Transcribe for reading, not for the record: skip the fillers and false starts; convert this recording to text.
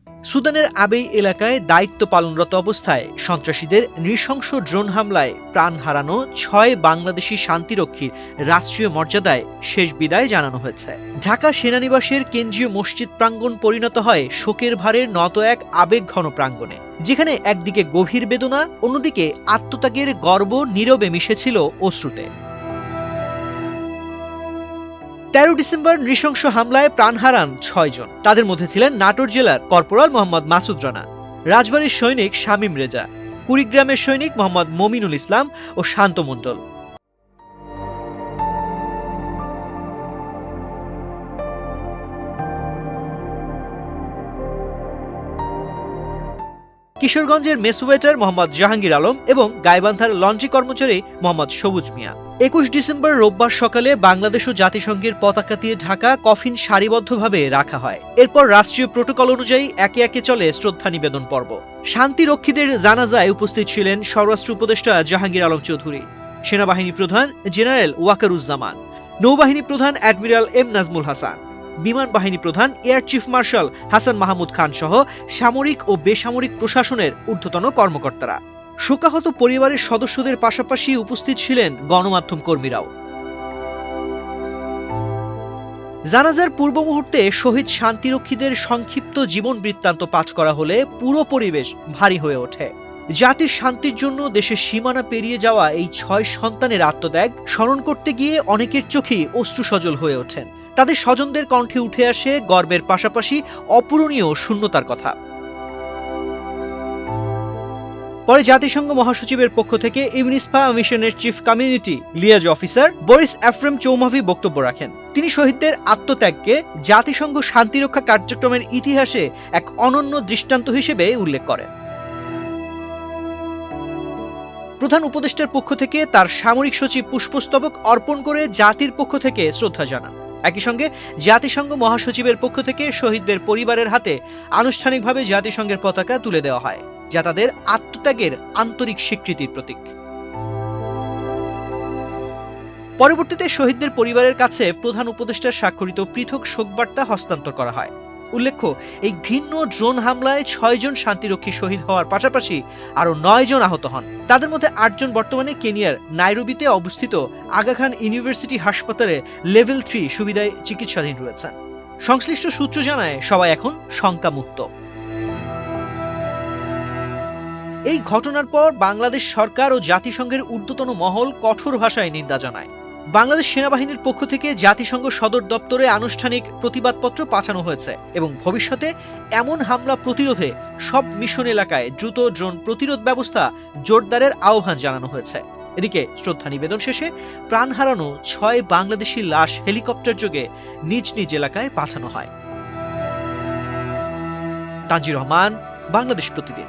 সুদানের আবেই এলাকায় দায়িত্ব পালনরত অবস্থায় সন্ত্রাসীদের নৃশংস ড্রোন হামলায় প্রাণ হারানো ৬ বাংলাদেশি শান্তিরক্ষীর রাষ্ট্রীয় মর্যাদায় শেষ বিদায় জানানো হয়েছে। ঢাকা সেনানিবাসের কেন্দ্রীয় মসজিদ প্রাঙ্গণ পরিণত হয় শোকের ভারে নত এক আবেগঘন প্রাঙ্গণে, যেখানে একদিকে গভীর বেদনা, অন্যদিকে আত্মত্যাগের গর্ব নীরবে মিশেছিল অশ্রুতে। ১৩ ডিসেম্বর নৃশংস হামলায় প্রাণ হারান ৬ জন। তাদের মধ্যে ছিলেন নাটোর জেলার কর্পোরাল মোহাম্মদ মাসুদ রানা, রাজবাড়ীর সৈনিক শামীম রেজা, কুড়িগ্রামের সৈনিক মোহাম্মদ মমিনুল ইসলাম ও শান্ত মণ্ডল। কিশোরগঞ্জের মেসওয়েটার মোহাম্মদ জাহাঙ্গীর আলম এবং গাইবান্ধার লন্ড্রি কর্মচারী মোহাম্মদ সবুজ মিয়া। ২১ ডিসেম্বর রোববার সকালে বাংলাদেশ ও জাতিসংঘের পতাকা দিয়ে ঢাকা কফিন সারিবদ্ধভাবে রাখা হয়। এরপর রাষ্ট্রীয় প্রটোকল অনুযায়ী একে একে চলে শ্রদ্ধা নিবেদন পর্ব। শান্তিরক্ষীদের জানাজায় উপস্থিত ছিলেন স্বরাষ্ট্র উপদেষ্টা জাহাঙ্গীর আলম চৌধুরী, সেনাবাহিনী প্রধান জেনারেল ওয়াকারুজ্জামান, নৌবাহিনী প্রধান অ্যাডমিরাল এম নাজমুল হাসান, বিমান বাহিনী প্রধান air chief marshal Hasan Mahmud Khan সহ সামরিক ও বেসামরিক প্রশাসনের ঊর্ধ্বতন কর্মকর্তারা। শোকাহত পরিবারের সদস্যদের পাশাপাশি উপস্থিত ছিলেন গণমাধ্যম কর্মীরাও। জানাজার পূর্ব মুহূর্তে শহীদ শান্তিরক্ষীদের সংক্ষিপ্ত জীবন বৃত্তান্ত পাঠ করা হলে পুরো পরিবেশ ভারী হয়ে ওঠে। জাতির শান্তির জন্য দেশের সীমানা পেরিয়ে যাওয়া এই ৬ সন্তানের আত্মত্যাগ স্মরণ করতে গিয়ে অনেকের চোখেই অশ্রুসজল হয়ে ওঠেন। তাদের স্বজনদের কণ্ঠে উঠে আসে গর্বের পাশাপাশি অপূরণীয় শূন্যতার কথা। পরে জাতিসংঘ মহাসচিবের পক্ষ থেকে ইউনিসফা মিশনের chief community liaison officer Boris Ephrem চৌমাভি বক্তব্য রাখেন। তিনি শহীদদের আত্মত্যাগকে জাতিসংঘ শান্তিরক্ষা কার্যক্রমের ইতিহাসে এক অনন্য দৃষ্টান্ত হিসেবে উল্লেখ করেন। প্রধান উপদেষ্টার পক্ষ থেকে তার সামরিক সচিব পুষ্পস্তবক অর্পণ করে জাতির পক্ষ থেকে শ্রদ্ধা জানান। একই সঙ্গে জাতিসংঘ মহাসচিবের পক্ষ থেকে শহীদদের পরিবারের হাতে আনুষ্ঠানিকভাবে জাতিসংঘের পতাকা তুলে দেওয়া হয়, যা তাদের আত্মত্যাগের আন্তরিক স্বীকৃতির প্রতীক। পরবর্তীতে শহীদদের পরিবারের কাছে প্রধান উপদেষ্টার স্বাক্ষরিত পৃথক শোকবার্তা হস্তান্তর করা হয়। উল্লেখ্য, এই ঘৃণ্য ড্রোন হামলায় ৬ জন শান্তিরক্ষী শহীদ হওয়ার পাশাপাশি আরও ৯ জন আহত হন। তাদের মধ্যে ৮ জন বর্তমানে কেনিয়ার নাইরোবিতে অবস্থিত আগা খান ইউনিভার্সিটি হাসপাতালে লেভেল ৩ সুবিধায় চিকিৎসাধীন রয়েছেন। সংশ্লিষ্ট সূত্র জানায় সবাই এখন শঙ্কামুক্ত। এই ঘটনার পর বাংলাদেশ সরকার ও জাতিসংঘের ঊর্ধ্বতন মহল কঠোর ভাষায় নিন্দা জানায়। বাংলাদেশ সেনাবাহিনীর পক্ষ থেকে জাতিসংঘ সদর দপ্তরে আনুষ্ঠানিক প্রতিবাদপত্র পাঠানো হয়েছে এবং ভবিষ্যতে এমন হামলা প্রতিরোধে সব মিশন এলাকায় দ্রুত ড্রোন প্রতিরোধ ব্যবস্থা জোরদারের আহ্বান জানানো হয়েছে। এদিকে শ্রদ্ধা নিবেদন শেষে প্রাণ হারানো ৬ বাংলাদেশি লাশ হেলিকপ্টার যোগে নিজ নিজ এলাকায় পাঠানো হয়। তানজির রহমান, বাংলাদেশ প্রতিদিন।